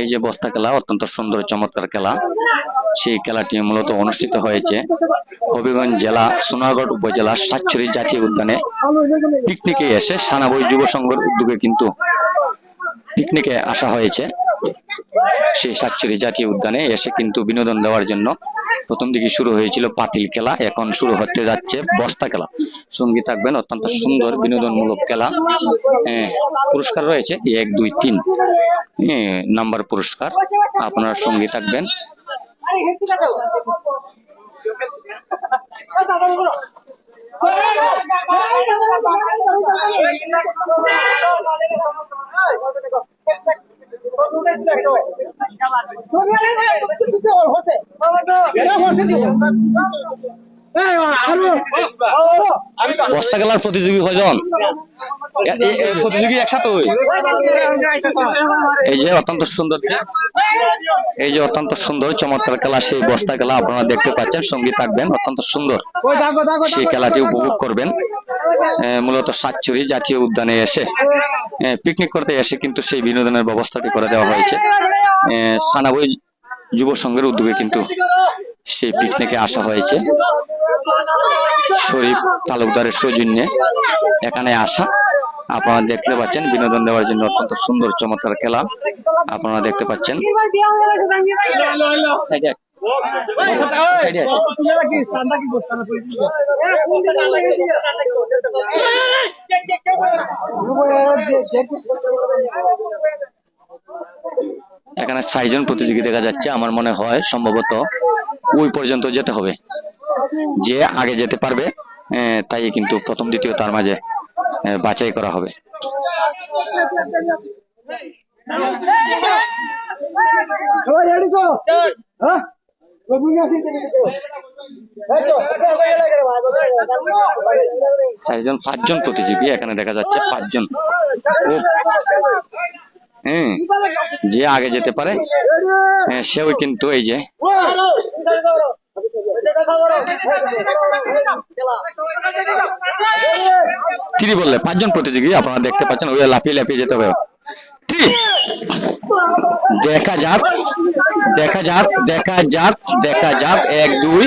এই যে বস্তা খেলা অত্যন্ত সুন্দর চমৎকার খেলা, সেই খেলাটি মূলত অনুষ্ঠিত হয়েছে হবিগঞ্জ জেলা সোনারগড় উপজেলার সাতছড়ি জাতীয় উদ্যানে পিকনিকে এসে সানাবই যুব সংঘের উদ্যোগে কিন্তু পিকনিকে আসা হয়েছে। সেই সাতছড়ি জাতীয় উদ্যানে এসে কিন্তু বিনোদন দেওয়ার জন্য প্রথম দিকে শুরু হয়েছিল পাতিল খেলা, এখন শুরু হতে যাচ্ছে বস্তা খেলা। সঙ্গী থাকবেন অত্যন্ত সুন্দর বিনোদনমূলক খেলা। পুরস্কার রয়েছে 1, 2, 3 নাম্বার পুরস্কার। আপনার সঙ্গী থাকবেন। বস্তা খেলার প্রতিযোগী কয়জন? প্রতিযোগী একসাথে। এই যে অত্যন্ত সুন্দর, এই যে অত্যন্ত সুন্দর চমৎকার খেলা সেই বস্তা খেলা আপনারা দেখতে পাচ্ছেন। সঙ্গী থাকবেন, অত্যন্ত সুন্দর সেই খেলাটি উপভোগ করবেন। মূলত সাতছড়ি জাতীয় উদ্যানে এসে পিকনিক করতে এসে কিন্তু সেই বিনোদনের ব্যবস্থাটি করে দেওয়া হয়েছে। সানাবই যুব সংঘের উদ্যোগে কিন্তু সেই পিকনিকে আসা হয়েছে। শরীফ তালুকদারের সৌজন্যে এখানে আসা। আপনারা দেখতে পাচ্ছেন বিনোদন দেওয়ার জন্য অত্যন্ত সুন্দর চমৎকার খেলা আপনারা দেখতে পাচ্ছেন। এখানে 6 জন প্রতিযোগী দেখা যাচ্ছে। আমার মনে হয় সম্ভবত ওই পর্যন্ত যেতে হবে, যে আগে যেতে পারবে তাই কিন্তু প্রথম দ্বিতীয় তার মাঝে বাছাই করা হবে। পাঁচজন প্রতিযোগী এখানে দেখা যাচ্ছে, 5 জন। যে আগে যেতে পারে সেও কিন্তু এই যে তিনি বললে 5 জন প্রতিযোগী আপনারা দেখতে পাচ্ছেন। ওই লাফিয়ে লাফিয়ে যেতে হবে। দেখা যাক দেখা যাক দেখা যাক দেখা যাক 1, 2।